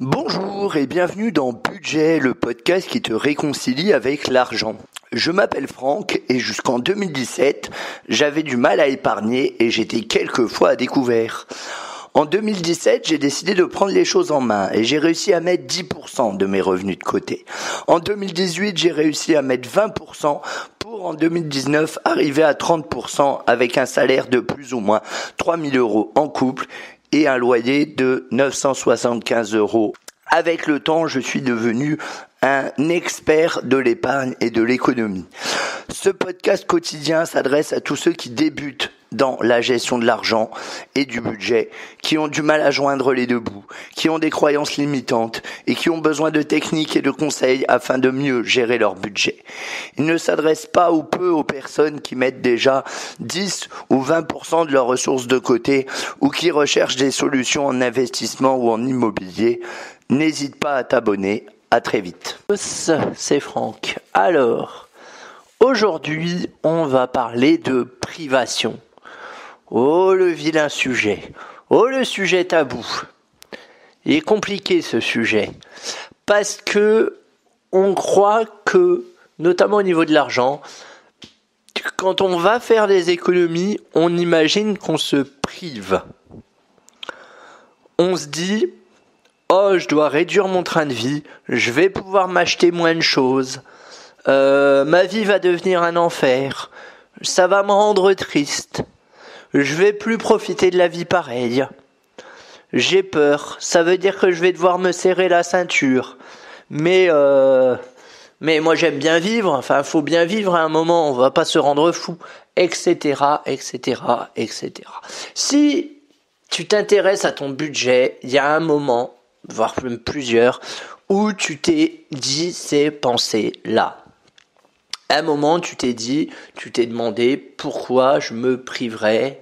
Bonjour et bienvenue dans Budget, le podcast qui te réconcilie avec l'argent. Je m'appelle Franck et jusqu'en 2017, j'avais du mal à épargner et j'étais quelquefois à découvert. En 2017, j'ai décidé de prendre les choses en main et j'ai réussi à mettre 10% de mes revenus de côté. En 2018, j'ai réussi à mettre 20% pour en 2019 arriver à 30% avec un salaire de plus ou moins 3 000 € en couple et un loyer de 975 €. Avec le temps, je suis devenu un expert de l'épargne et de l'économie. Ce podcast quotidien s'adresse à tous ceux qui débutent dans la gestion de l'argent et du budget, qui ont du mal à joindre les deux bouts, qui ont des croyances limitantes et qui ont besoin de techniques et de conseils afin de mieux gérer leur budget. Il ne s'adresse pas ou peu aux personnes qui mettent déjà 10 ou 20% de leurs ressources de côté ou qui recherchent des solutions en investissement ou en immobilier. N'hésite pas à t'abonner. À très vite. C'est Franck. Alors, aujourd'hui, on va parler de privation. Oh, le vilain sujet. Oh, le sujet tabou. Il est compliqué, ce sujet. Parce que on croit que, notamment au niveau de l'argent, quand on va faire des économies, on imagine qu'on se prive. On se dit... Oh, je dois réduire mon train de vie, je vais pouvoir m'acheter moins de choses, ma vie va devenir un enfer, ça va me rendre triste, je vais plus profiter de la vie pareille, j'ai peur, ça veut dire que je vais devoir me serrer la ceinture, mais moi j'aime bien vivre, enfin faut bien vivre à un moment, on va pas se rendre fou, etc., etc., etc. Si tu t'intéresses à ton budget, il y a un moment, voire même plusieurs, où tu t'es dit ces pensées-là. À un moment, tu t'es demandé pourquoi je me priverais.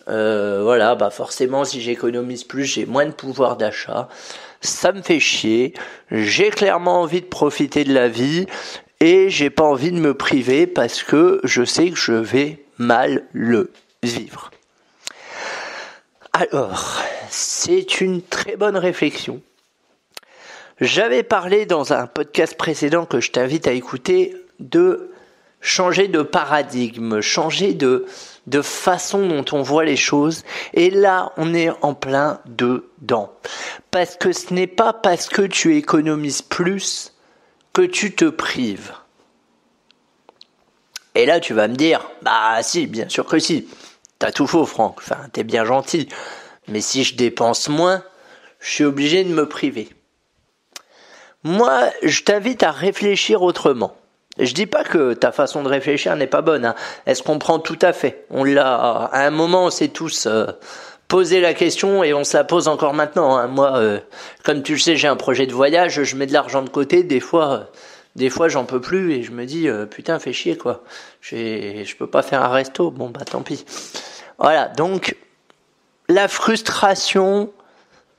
Forcément, si j'économise plus, j'ai moins de pouvoir d'achat. Ça me fait chier. J'ai clairement envie de profiter de la vie et j'ai pas envie de me priver parce que je sais que je vais mal le vivre. Alors, c'est une très bonne réflexion. J'avais parlé dans un podcast précédent que je t'invite à écouter de changer de paradigme, changer de façon dont on voit les choses. Et là, on est en plein dedans. Parce que ce n'est pas parce que tu économises plus que tu te prives. Et là, tu vas me dire, bah si, bien sûr que si. T'as tout faux, Franck. Enfin, t'es bien gentil. Mais si je dépense moins, je suis obligé de me priver. Moi, je t'invite à réfléchir autrement. Je dis pas que ta façon de réfléchir n'est pas bonne. Hein. Elle se comprend tout à fait. À un moment, on s'est tous posé la question et on se la pose encore maintenant. Hein. Moi, comme tu le sais, j'ai un projet de voyage. Je mets de l'argent de côté. Des fois, j'en peux plus et je me dis putain, fais chier quoi. Je peux pas faire un resto. Bon bah tant pis. Voilà. Donc la frustration,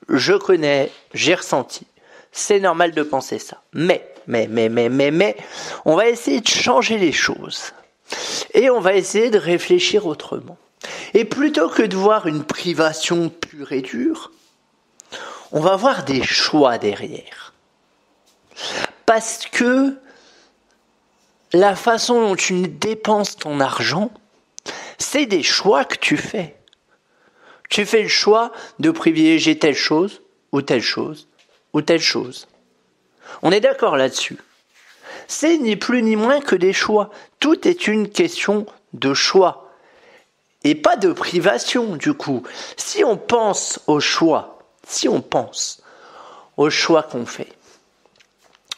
je connais, j'ai ressenti. C'est normal de penser ça. Mais, on va essayer de changer les choses. Et on va essayer de réfléchir autrement. Et plutôt que de voir une privation pure et dure, on va voir des choix derrière. Parce que la façon dont tu dépenses ton argent, c'est des choix que tu fais. Tu fais le choix de privilégier telle chose, ou telle chose, ou telle chose. On est d'accord là-dessus. C'est ni plus ni moins que des choix. Tout est une question de choix. Et pas de privation, du coup. Si on pense aux choix qu'on fait,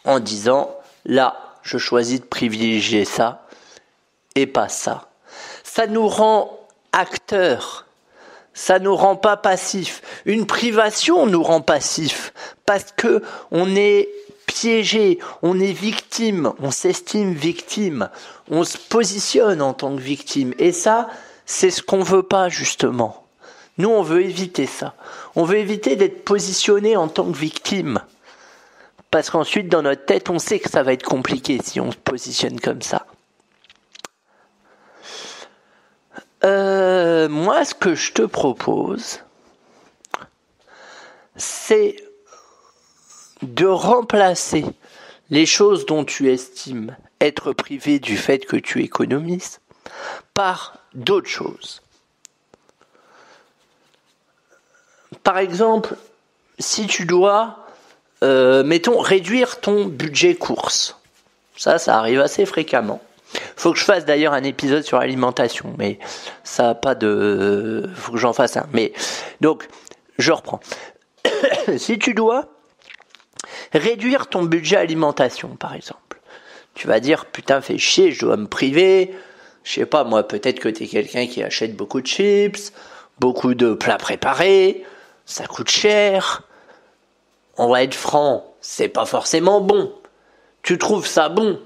en disant, là, je choisis de privilégier ça, et pas ça. Ça nous rend acteurs. Ça nous rend pas passifs. Une privation nous rend passifs parce que on est piégé, on est victime, on s'estime victime, on se positionne en tant que victime. Et ça, c'est ce qu'on veut pas justement. Nous, on veut éviter ça. On veut éviter d'être positionné en tant que victime. Parce qu'ensuite, dans notre tête, on sait que ça va être compliqué si on se positionne comme ça. Moi, ce que je te propose, c'est de remplacer les choses dont tu estimes être privé du fait que tu économises par d'autres choses. Par exemple, si tu dois, mettons, réduire ton budget course. Ça arrive assez fréquemment. Faut que je fasse d'ailleurs un épisode sur l'alimentation, mais ça a pas de... Faut que j'en fasse un. Mais donc, je reprends. Si tu dois réduire ton budget alimentation, par exemple, tu vas dire, putain, fais chier, je dois me priver. Je sais pas, moi, peut-être que t'es quelqu'un qui achète beaucoup de chips, beaucoup de plats préparés, ça coûte cher. On va être franc, c'est pas forcément bon. Tu trouves ça bon?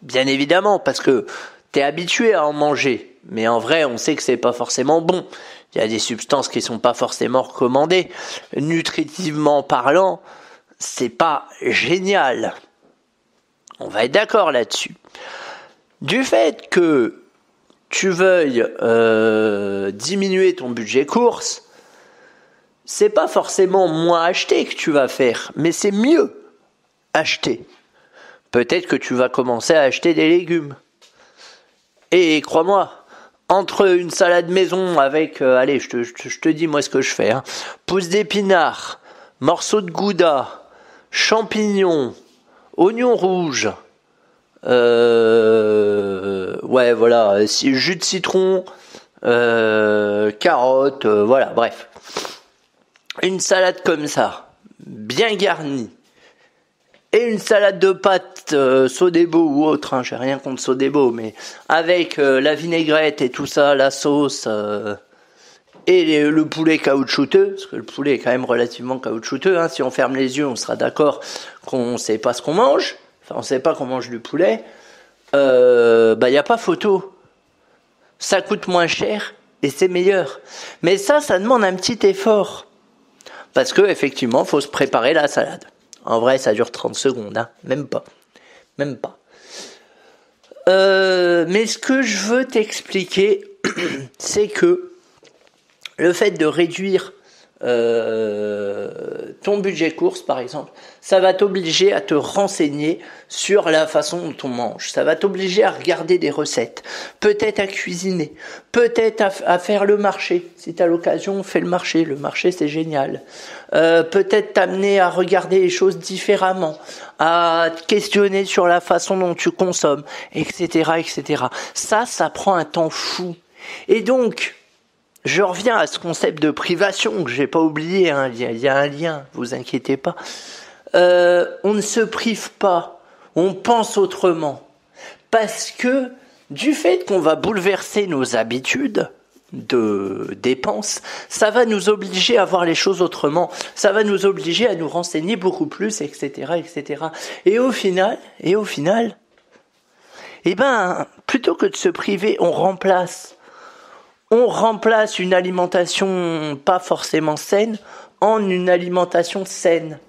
Bien évidemment, parce que t'es habitué à en manger. Mais en vrai, on sait que c'est pas forcément bon. Il y a des substances qui sont pas forcément recommandées. Nutritivement parlant, c'est pas génial. On va être d'accord là-dessus. Du fait que tu veuilles diminuer ton budget course, c'est pas forcément moins acheter que tu vas faire, mais c'est mieux acheter. Peut-être que tu vas commencer à acheter des légumes. Et crois-moi, entre une salade maison avec, allez, je te dis moi ce que je fais, hein, pousses d'épinards, morceaux de gouda, champignons, oignons rouges, ouais voilà, jus de citron, carottes, voilà, bref. Une salade comme ça, bien garnie, et une salade de pâtes Sodebo ou autre, hein, j'ai rien contre Sodebo, mais avec la vinaigrette et tout ça, la sauce, et le poulet caoutchouteux, parce que le poulet est quand même relativement caoutchouteux, hein, si on ferme les yeux, on sera d'accord qu'on sait pas ce qu'on mange, enfin on sait pas qu'on mange du poulet, y a pas photo. Ça coûte moins cher et c'est meilleur. Mais ça demande un petit effort. Parce que effectivement, faut se préparer la salade. En vrai, ça dure 30 secondes, hein. Même pas. Mais ce que je veux t'expliquer, c'est que le fait de réduire ton budget course, par exemple, ça va t'obliger à te renseigner sur la façon dont on mange. Ça va t'obliger à regarder des recettes, peut-être à cuisiner, peut-être à faire le marché. Si tu as l'occasion, fais le marché. Le marché, c'est génial. Peut-être t'amener à regarder les choses différemment, à te questionner sur la façon dont tu consommes, etc., etc. Ça prend un temps fou. Et donc, je reviens à ce concept de privation que j'ai pas oublié, hein. Il y a un lien, vous inquiétez pas. On ne se prive pas, on pense autrement. Parce que du fait qu'on va bouleverser nos habitudes de dépenses, ça va nous obliger à voir les choses autrement, ça va nous obliger à nous renseigner beaucoup plus, etc., etc. Et au final, plutôt que de se priver, on remplace une alimentation pas forcément saine en une alimentation saine.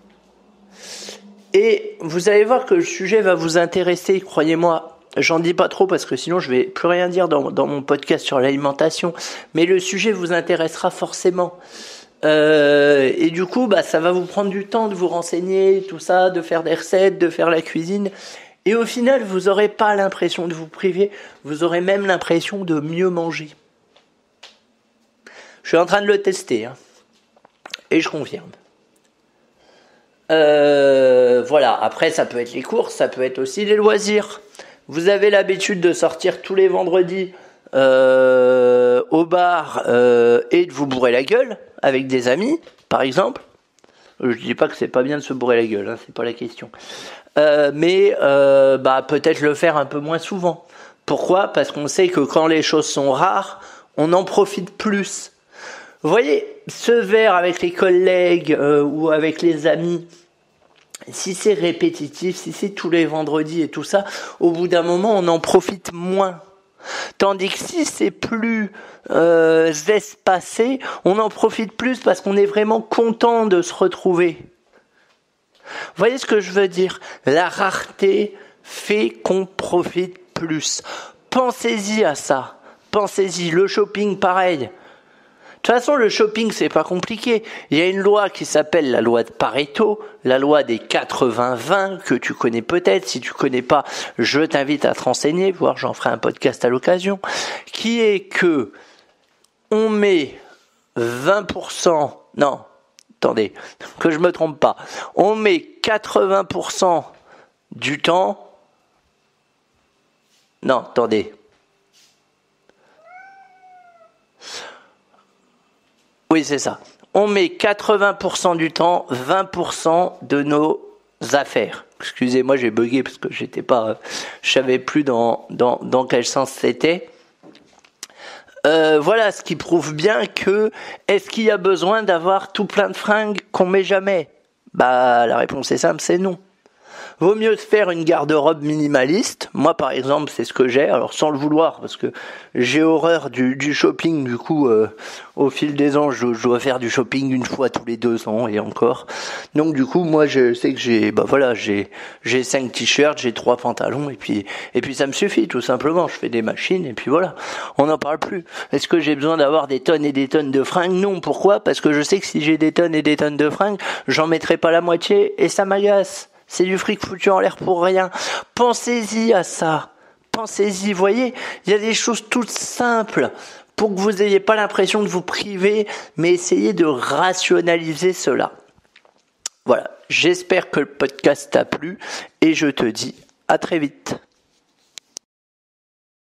Et vous allez voir que le sujet va vous intéresser, croyez-moi. J'en dis pas trop parce que sinon je vais plus rien dire dans mon podcast sur l'alimentation. Mais le sujet vous intéressera forcément. Et du coup, ça va vous prendre du temps de vous renseigner, tout ça, de faire des recettes, de faire la cuisine. Et au final, vous aurez pas l'impression de vous priver. Vous aurez même l'impression de mieux manger. Je suis en train de le tester, hein. Et je confirme. Voilà. Après, ça peut être les courses, ça peut être aussi les loisirs. Vous avez l'habitude de sortir tous les vendredis au bar et de vous bourrer la gueule avec des amis, par exemple. Je dis pas que c'est pas bien de se bourrer la gueule, hein, c'est pas la question. Mais peut-être le faire un peu moins souvent. Pourquoi ? Parce qu'on sait que quand les choses sont rares, on en profite plus. Vous voyez, ce verre avec les collègues ou avec les amis, si c'est répétitif, si c'est tous les vendredis et tout ça, au bout d'un moment, on en profite moins. Tandis que si c'est plus espacé, on en profite plus parce qu'on est vraiment content de se retrouver. Vous voyez ce que je veux dire ? La rareté fait qu'on profite plus. Pensez-y à ça. Pensez-y. Le shopping, pareil. toute façon, le shopping, c'est pas compliqué. Il y a une loi qui s'appelle la loi de Pareto, la loi des 80-20, que tu connais peut-être. Si tu connais pas, je t'invite à te renseigner, voire j'en ferai un podcast à l'occasion, qui est que on met 20%, non, attendez, que je me trompe pas, on met 80% du temps, non, attendez, oui, c'est ça. On met 80% du temps, 20% de nos affaires. Excusez-moi, j'ai bugué parce que je savais plus dans quel sens c'était. Voilà, ce qui prouve bien que, est-ce qu'il y a besoin d'avoir tout plein de fringues qu'on met jamais? Bah, la réponse est simple, c'est non. Vaut mieux se faire une garde-robe minimaliste. Moi, par exemple, c'est ce que j'ai. Alors, sans le vouloir, parce que j'ai horreur du shopping. Du coup, au fil des ans, je dois faire du shopping une fois tous les 2 ans et encore. Donc, du coup, moi, je sais que j'ai 5 t-shirts, j'ai 3 pantalons et puis ça me suffit, tout simplement. Je fais des machines et puis voilà. On n'en parle plus. Est-ce que j'ai besoin d'avoir des tonnes et des tonnes de fringues? Non. Pourquoi? Parce que je sais que si j'ai des tonnes et des tonnes de fringues, j'en mettrai pas la moitié et ça m'agace. C'est du fric foutu en l'air pour rien. Pensez-y à ça. Pensez-y, voyez, il y a des choses toutes simples pour que vous n'ayez pas l'impression de vous priver, mais essayez de rationaliser cela. Voilà, j'espère que le podcast t'a plu et je te dis à très vite.